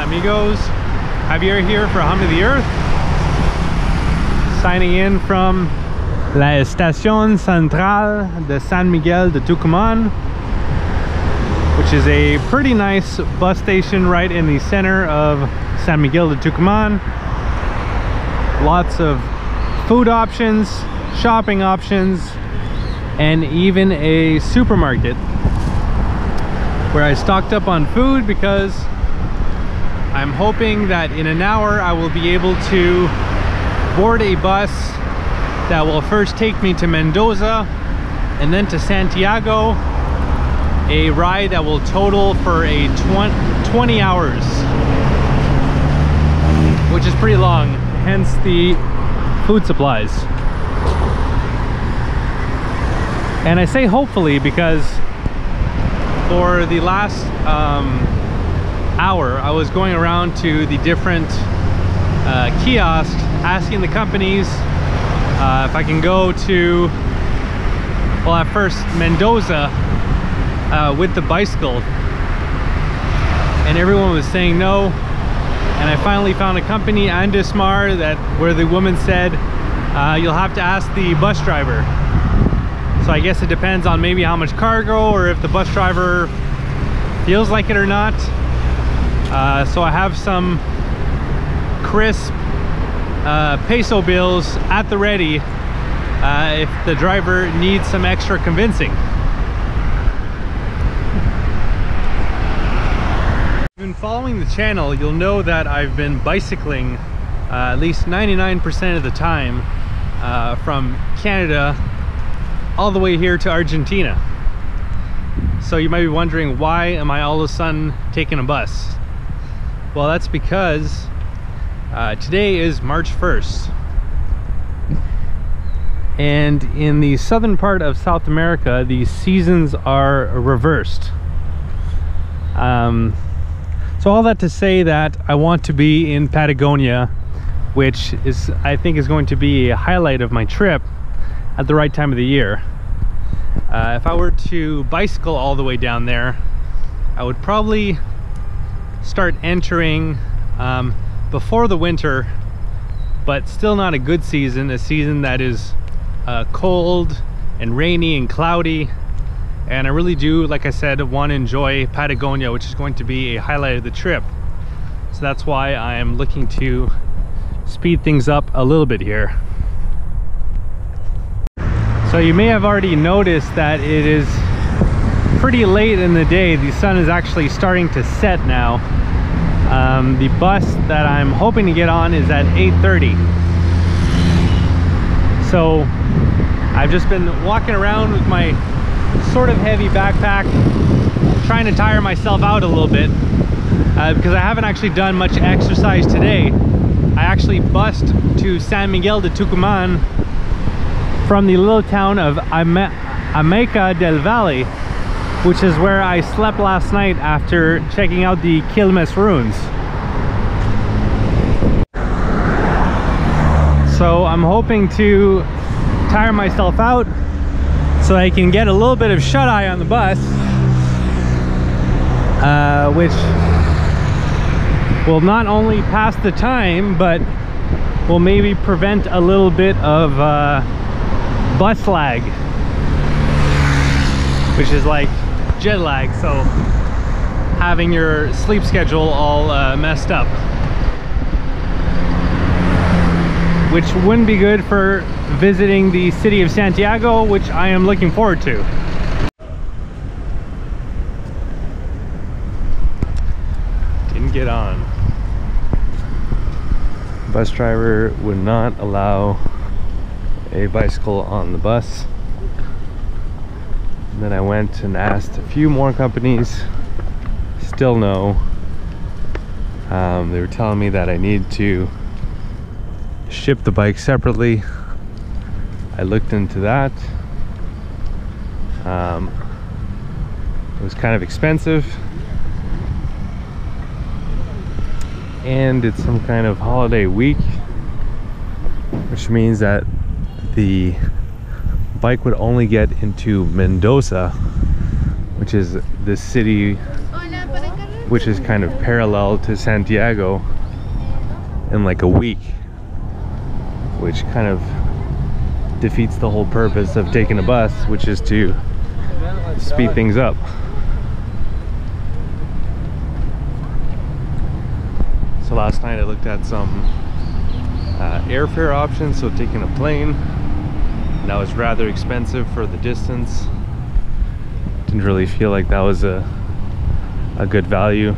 Hola amigos, Javier here for Hum of the Earth, signing in from La Estación Central de San Miguel de Tucumán, which is a pretty nice bus station right in the center of San Miguel de Tucumán. Lots of food options, shopping options, and even a supermarket where I stocked up on food because I'm hoping that in an hour I will be able to board a bus that will first take me to Mendoza and then to Santiago, a ride that will total for a 20 hours, which is pretty long, hence the food supplies. And I say hopefully because for the last hour I was going around to the different kiosks asking the companies if I can go to, well, at first Mendoza with the bicycle, and everyone was saying no. And I finally found a company, Andesmar, where the woman said you'll have to ask the bus driver. So I guess it depends on maybe how much cargo or if the bus driver feels like it or not. So I have some crisp peso bills at the ready if the driver needs some extra convincing. If you've been following the channel, you'll know that I've been bicycling at least 99% of the time from Canada all the way here to Argentina. So you might be wondering, why am I all of a sudden taking a bus? Well, that's because today is March 1st, and in the southern part of South America the seasons are reversed. So all that to say that I want to be in Patagonia, which is, I think, is going to be a highlight of my trip at the right time of the year. If I were to bicycle all the way down there, I would probably start entering before the winter, but still not a good season, a season that is cold and rainy and cloudy. And I really do, like I said, want to enjoy Patagonia, which is going to be a highlight of the trip. So that's why I am looking to speed things up a little bit here. So you may have already noticed that it is pretty late in the day. The sun is actually starting to set now. The bus that I'm hoping to get on is at 8:30. So I've just been walking around with my sort of heavy backpack, trying to tire myself out a little bit because I haven't actually done much exercise today. I actually bussed to San Miguel de Tucumán from the little town of América del Valle, which is where I slept last night after checking out the Quilmes ruins. So I'm hoping to tire myself out so I can get a little bit of shut-eye on the bus, which will not only pass the time, but will maybe prevent a little bit of bus lag, which is like jet lag, so having your sleep schedule all messed up, which wouldn't be good for visiting the city of Santiago, which I am looking forward to. Didn't get on. Bus driver would not allow a bicycle on the bus. And then I went and asked a few more companies, still no. They were telling me that I need to ship the bike separately. I looked into that. It was kind of expensive, and it's some kind of holiday week, which means that the bike would only get into Mendoza, which is the city which is kind of parallel to Santiago, in like a week, which kind of defeats the whole purpose of taking a bus, which is to speed things up. So last night I looked at some airfare options, so taking a plane, and that was rather expensive for the distance. Didn't really feel like that was a good value.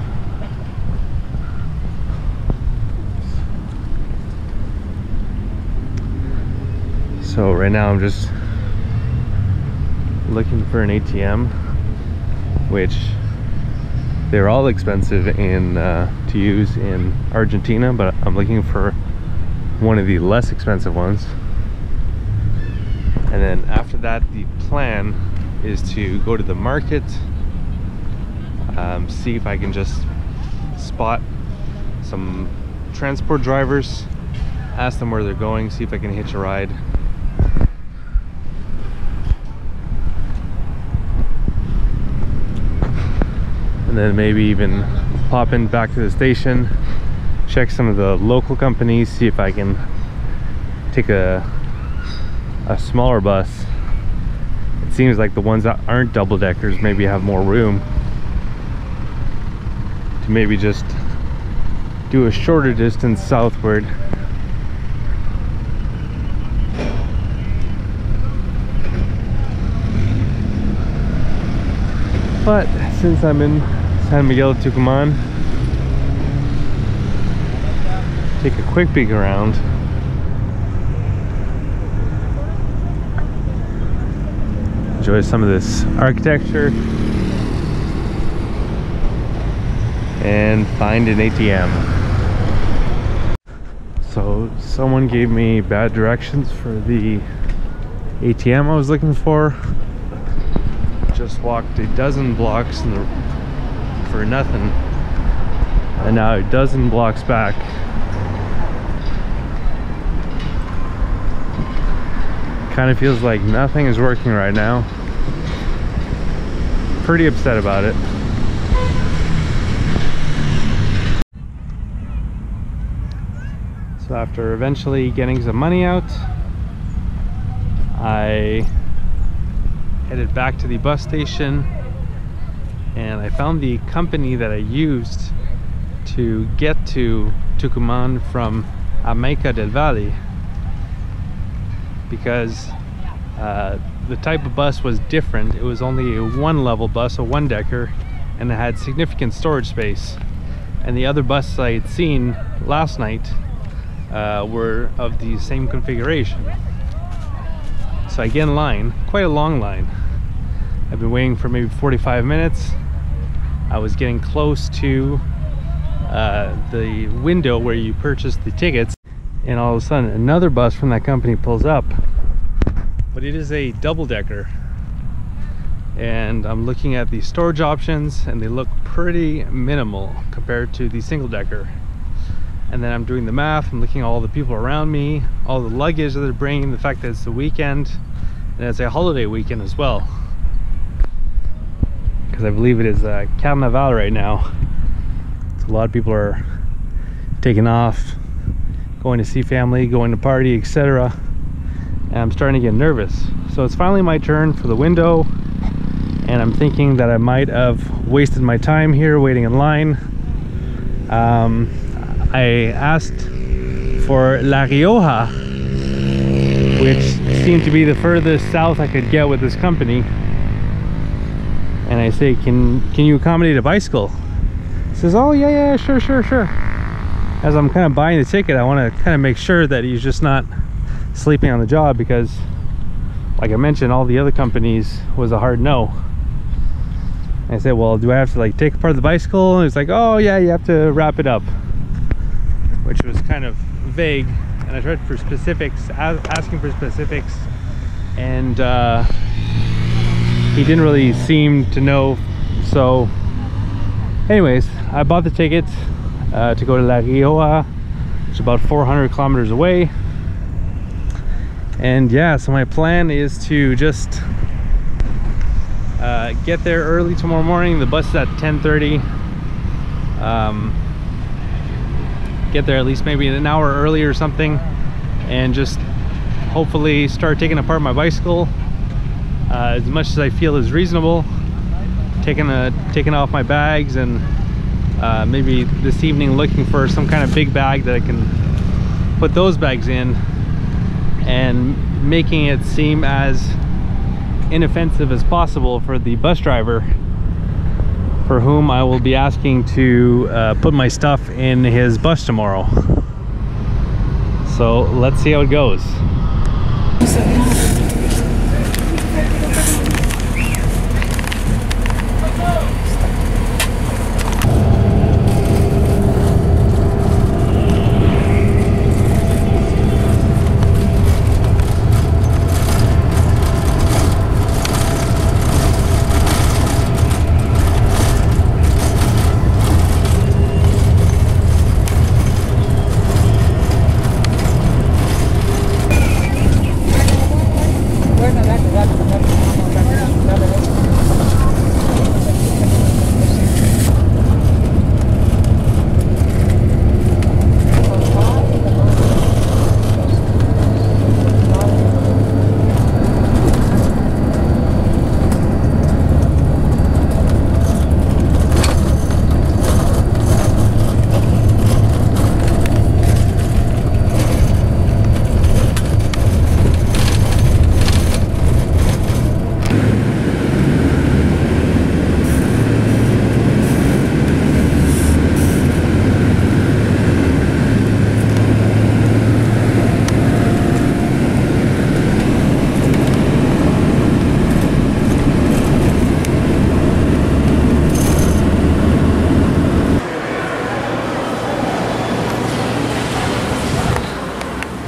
So right now I'm just looking for an ATM, which they're all expensive in to use in Argentina, but I'm looking for one of the less expensive ones. And then after that, the plan is to go to the market, see if I can just spot some transport drivers, ask them where they're going, see if I can hitch a ride. And then maybe even pop in back to the station, check some of the local companies, see if I can take a smaller bus. It seems like the ones that aren't double-deckers maybe have more room to maybe just do a shorter distance southward. But since I'm in San Miguel de Tucumán, take a quick peek around. Enjoy some of this architecture and find an ATM. So someone gave me bad directions for the ATM I was looking for. Just walked a dozen blocks for nothing, and now a dozen blocks back. Kind of feels like nothing is working right now. Pretty upset about it. So after eventually getting some money out, I headed back to the bus station, and I found the company that I used to get to Tucumán from América del Valle, because the type of bus was different. It was only a one-level bus, a one-decker, and it had significant storage space. And the other buses I had seen last night were of the same configuration. So I get in line, quite a long line. I've been waiting for maybe 45 minutes. I was getting close to the window where you purchase the tickets, and all of a sudden another bus from that company pulls up. But it is a double-decker, and I'm looking at the storage options, and they look pretty minimal compared to the single-decker. And then I'm doing the math, I'm looking at all the people around me, all the luggage that they're bringing, the fact that it's the weekend, and it's a holiday weekend as well, because I believe it is Carnaval right now. So a lot of people are taking off, going to see family, going to party, etc. And I'm starting to get nervous. So it's finally my turn for the window, and I'm thinking that I might have wasted my time here waiting in line. I asked for La Rioja, which seemed to be the furthest south I could get with this company. And I say, can you accommodate a bicycle? He says, oh yeah, sure. As I'm kind of buying the ticket, I want to kind of make sure that he's just not sleeping on the job, because like I mentioned, all the other companies was a hard no. And I said, well, do I have to like take apart the bicycle? And he's like, oh yeah, you have to wrap it up, which was kind of vague. And I tried for specifics, asking for specifics, and he didn't really seem to know. So anyways, I bought the ticket to go to La Rioja, which is about 400 kilometers away. And yeah, so my plan is to just get there early tomorrow morning. The bus is at 10:30, get there at least maybe an hour early or something, and just hopefully start taking apart my bicycle as much as I feel is reasonable, taking off my bags, and maybe this evening looking for some kind of big bag that I can put those bags in, and making it seem as inoffensive as possible for the bus driver, for whom I will be asking to put my stuff in his bus tomorrow. So let's see how it goes.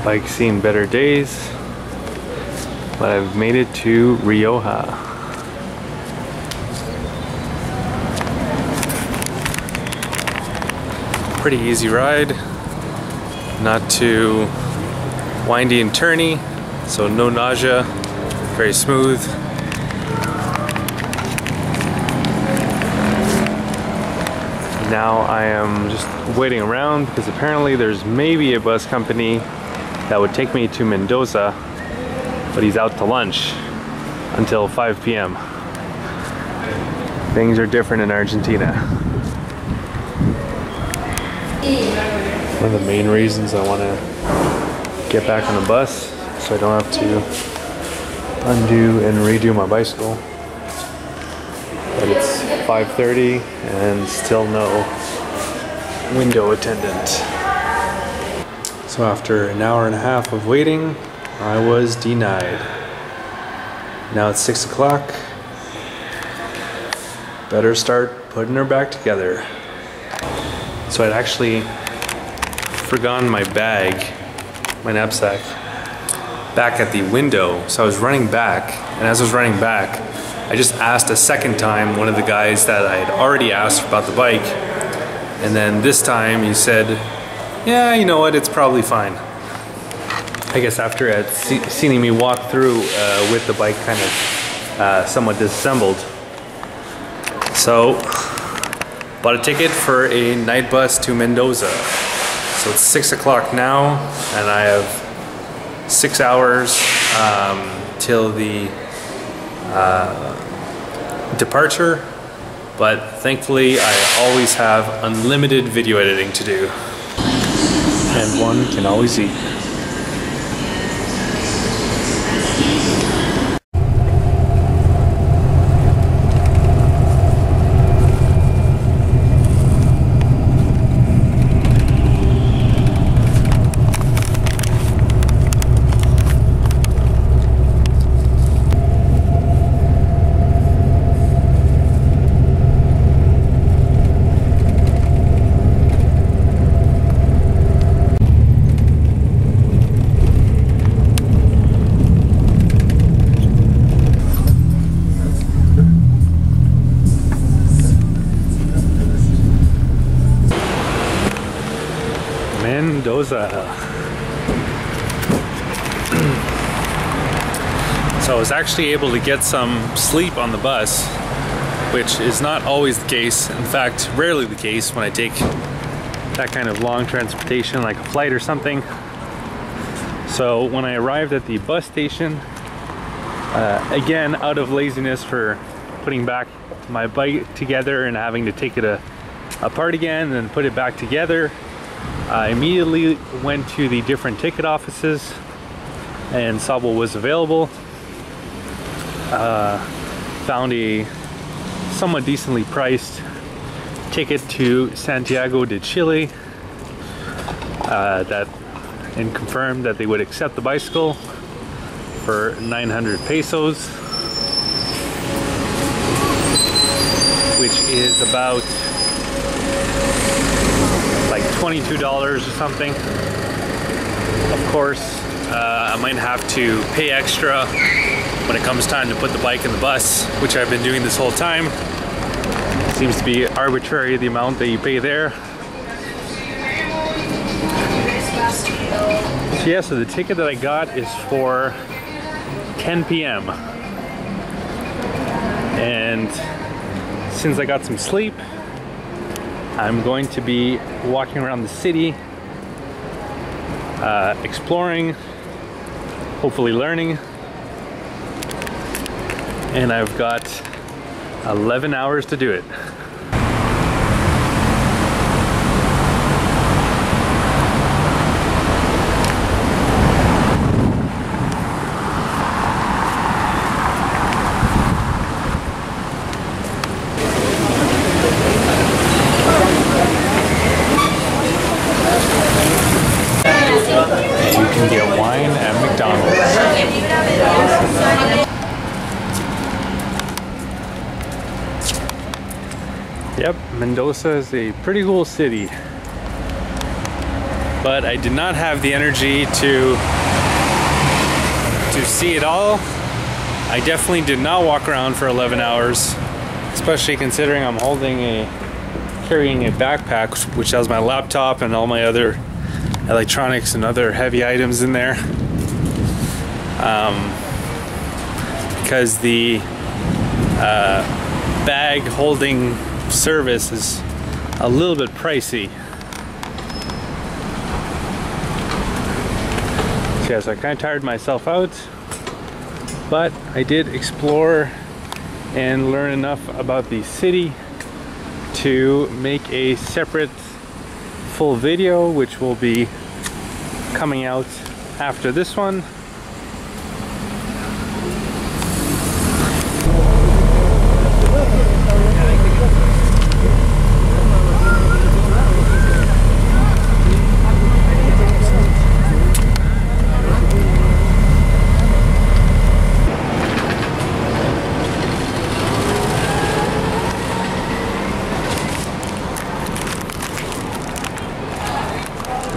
Bike's seen better days, but I've made it to Rioja. Pretty easy ride, not too windy and turny, so no nausea, very smooth. Now I am just waiting around because apparently there's maybe a bus company that would take me to Mendoza, but he's out to lunch until 5 p.m. Things are different in Argentina. One of the main reasons I want to get back on the bus so I don't have to undo and redo my bicycle. But it's 5:30 and still no window attendant. So after an hour and a half of waiting, I was denied. Now it's 6 o'clock. Better start putting her back together. So I'd actually forgotten my bag, my knapsack, back at the window. So I was running back, and as I was running back, I just asked a second time one of the guys that I had already asked about the bike, and then this time he said, yeah, you know what, it's probably fine. I guess after seeing me walk through with the bike kind of somewhat disassembled. So, bought a ticket for a night bus to Mendoza. So it's 6 o'clock now, and I have 6 hours till the departure. But thankfully, I always have unlimited video editing to do. And one can always eat. Mendoza. So I was actually able to get some sleep on the bus, which is not always the case. In fact, rarely the case when I take that kind of long transportation like a flight or something. So when I arrived at the bus station, again, out of laziness for putting back my bike together and having to take it apart again and then put it back together, I immediately went to the different ticket offices and saw what was available. Found a somewhat decently priced ticket to Santiago de Chile and confirmed that they would accept the bicycle for 900 pesos, which is about like $22 or something. Of course, I might have to pay extra when it comes time to put the bike in the bus, which I've been doing this whole time. It seems to be arbitrary, the amount that you pay there. So yeah, so the ticket that I got is for 10 p.m. And since I got some sleep, I'm going to be walking around the city, exploring, hopefully learning. And I've got 11 hours to do it. You can get wine at McDonald's. Yep, Mendoza is a pretty cool city, but I did not have the energy to see it all. I definitely did not walk around for 11 hours, especially considering I'm carrying a backpack which has my laptop and all my other electronics and other heavy items in there, because the bag holding service is a little bit pricey. So yeah, so I kind of tired myself out, but I did explore and learn enough about the city to make a separate full video, which will be coming out after this one.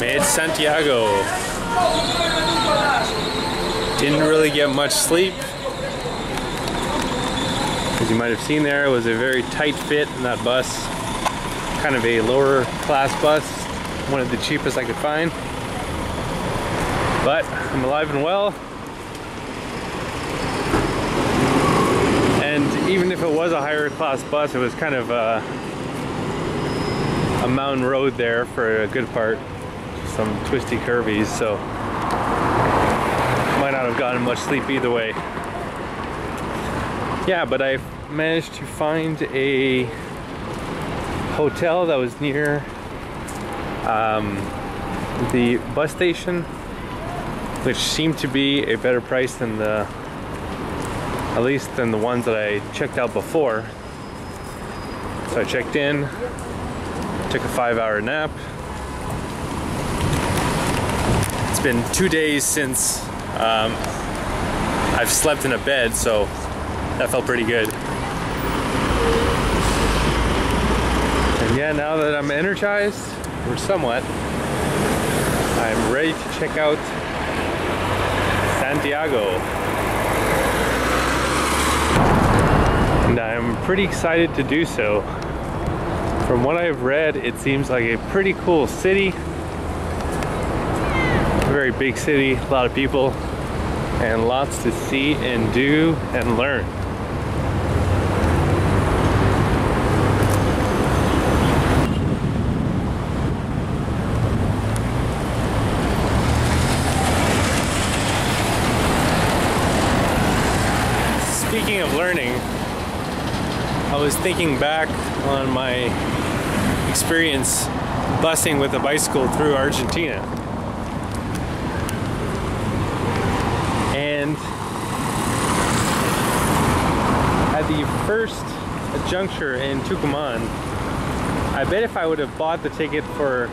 Made Santiago. Didn't really get much sleep. As you might have seen there, it was a very tight fit in that bus. Kind of a lower class bus. One of the cheapest I could find. But I'm alive and well. And even if it was a higher class bus, it was kind of a mountain road there for a good part. Some twisty curvies, so might not have gotten much sleep either way. Yeah, but I managed to find a hotel that was near the bus station, which seemed to be a better price than at least than the ones that I checked out before. So I checked in, took a 5-hour nap. It's been 2 days since I've slept in a bed, so that felt pretty good. And yeah, now that I'm energized, or somewhat, I'm ready to check out Santiago. And I'm pretty excited to do so. From what I've read, it seems like a pretty cool city. A very big city, a lot of people, and lots to see and do and learn. I was thinking back on my experience busing with a bicycle through Argentina. And at the first juncture in Tucumán, I bet if I would have bought the ticket for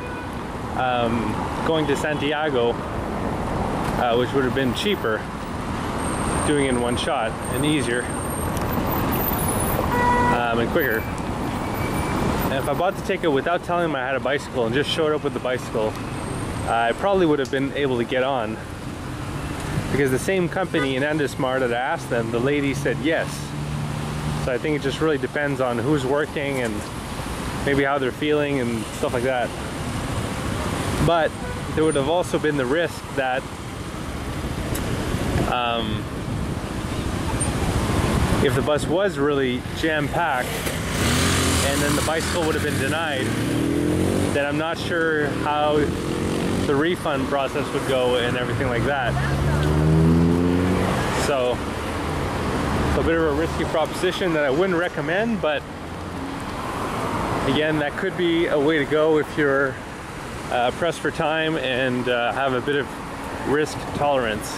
going to Santiago, which would have been cheaper, doing it in one shot and easier and quicker. And if I bought the ticket without telling them I had a bicycle and just showed up with the bicycle, I probably would have been able to get on. Because the same company in Endesmar that I asked them, the lady said yes. So I think it just really depends on who's working and maybe how they're feeling and stuff like that. But there would have also been the risk that if the bus was really jam-packed and then the bicycle would have been denied, then I'm not sure how the refund process would go and everything like that. So a bit of a risky proposition that I wouldn't recommend, but again, that could be a way to go if you're pressed for time and have a bit of risk tolerance.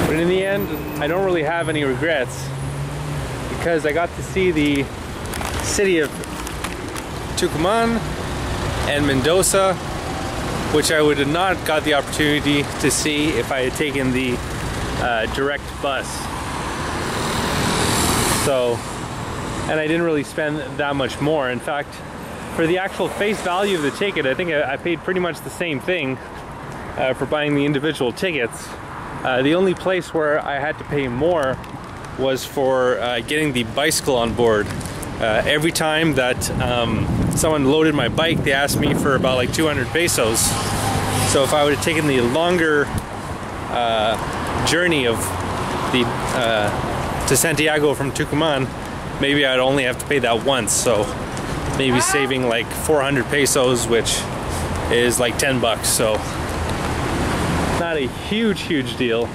But in the end, I don't really have any regrets because I got to see the city of Tucumán and Mendoza, which I would have not got the opportunity to see if I had taken the direct bus. So, and I didn't really spend that much more. In fact, for the actual face value of the ticket, I think I paid pretty much the same thing for buying the individual tickets. The only place where I had to pay more was for getting the bicycle on board. Every time that someone loaded my bike, they asked me for about like 200 pesos. So if I would have taken the longer journey of the to Santiago from Tucumán, maybe I'd only have to pay that once. So maybe saving like 400 pesos, which is like 10 bucks. So not a huge deal.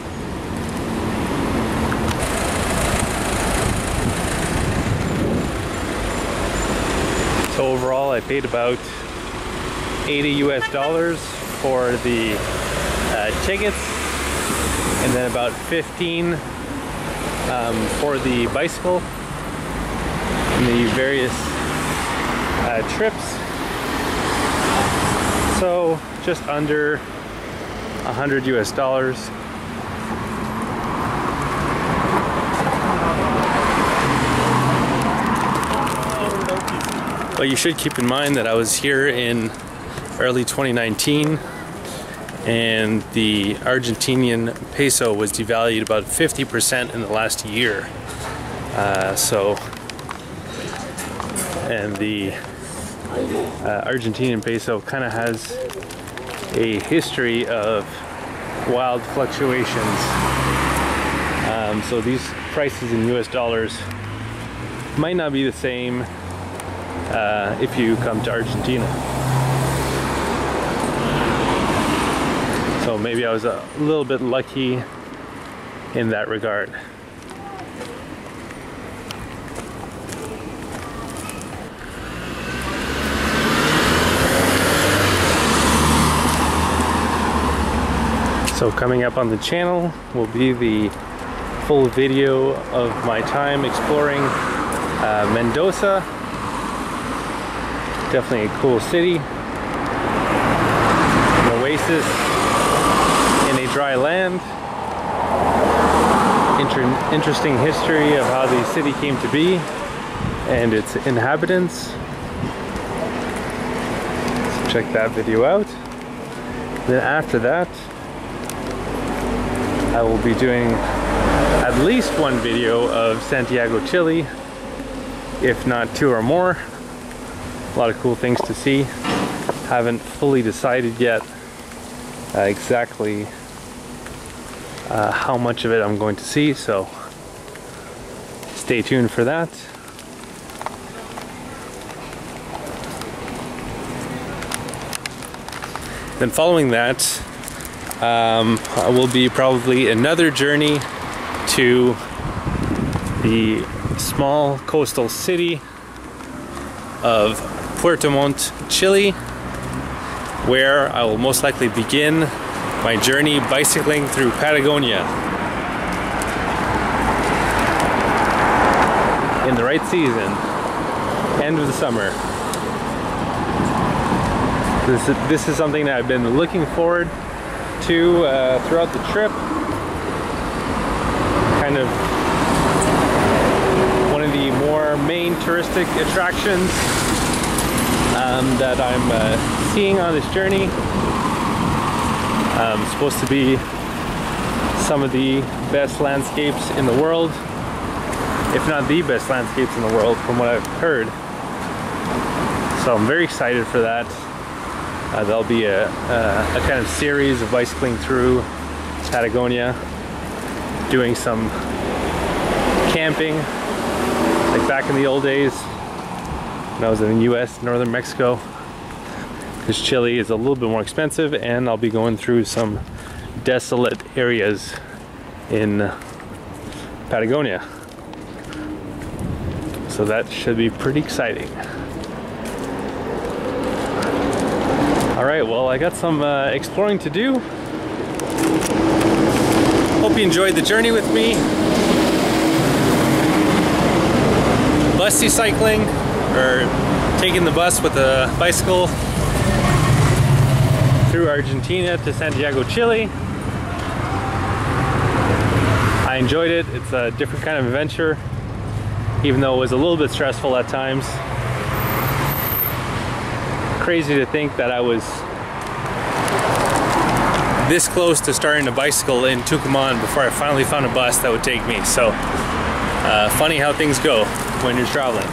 So overall, I paid about $80 US for the tickets, and then about 15 for the bicycle and the various trips. So just under $100 US. But you should keep in mind that I was here in early 2019 and the Argentinian peso was devalued about 50% in the last year. And the Argentinian peso kind of has a history of wild fluctuations. So these prices in US dollars might not be the same if you come to Argentina. So maybe I was a little bit lucky in that regard. So coming up on the channel will be the full video of my time exploring Mendoza. Definitely a cool city, an oasis in a dry land. Interesting history of how the city came to be and its inhabitants. So check that video out. Then after that, I will be doing at least one video of Santiago Chile, if not two or more. A lot of cool things to see. Haven't fully decided yet exactly how much of it I'm going to see, so stay tuned for that. Then following that, will be probably another journey to the small coastal city of Puerto Montt, Chile, where I will most likely begin my journey bicycling through Patagonia in the right season, end of the summer. This is something that I've been looking forward to throughout the trip. Kind of one of the more main touristic attractions that I'm seeing on this journey. Supposed to be some of the best landscapes in the world, if not the best landscapes in the world from what I've heard. So I'm very excited for that. There'll be a kind of series of bicycling through Patagonia, doing some camping, like back in the old days when I was in the US, northern Mexico, because Chile is a little bit more expensive, and I'll be going through some desolate areas in Patagonia. So that should be pretty exciting. Alright, well, I got some exploring to do. Hope you enjoyed the journey with me. Busty cycling, or taking the bus with a bicycle through Argentina to Santiago, Chile. I enjoyed it. It's a different kind of adventure, even though it was a little bit stressful at times. Crazy to think that I was this close to starting a bicycle in Tucumán before I finally found a bus that would take me. So funny how things go when you're traveling.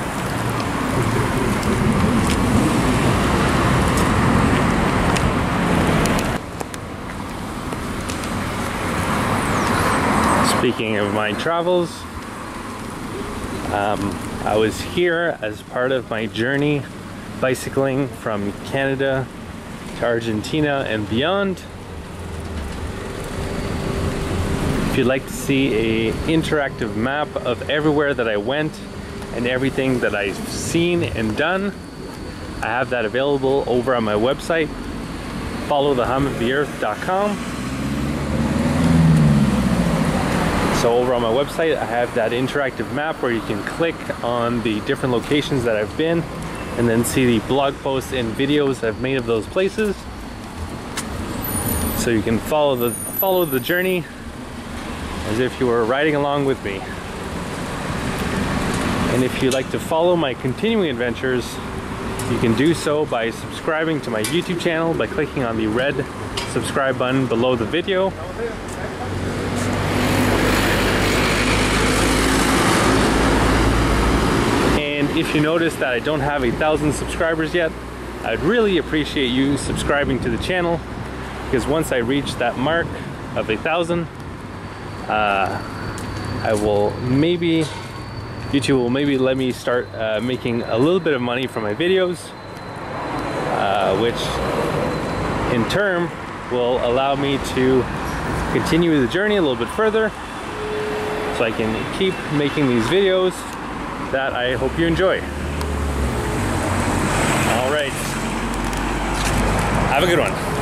Speaking of my travels, I was here as part of my journey bicycling from Canada to Argentina and beyond. If you'd like to see an interactive map of everywhere that I went and everything that I've seen and done, I have that available over on my website, followthehumoftheearth.com. So over on my website, I have that interactive map where you can click on the different locations that I've been, and then see the blog posts and videos I've made of those places. So you can follow the journey as if you were riding along with me. And if you'd like to follow my continuing adventures, you can do so by subscribing to my YouTube channel by clicking on the red subscribe button below the video. If you notice that I don't have 1,000 subscribers yet, I'd really appreciate you subscribing to the channel, because once I reach that mark of 1,000, YouTube will maybe let me start making a little bit of money from my videos, which in turn will allow me to continue the journey a little bit further, so I can keep making these videos that I hope you enjoy. All right, have a good one.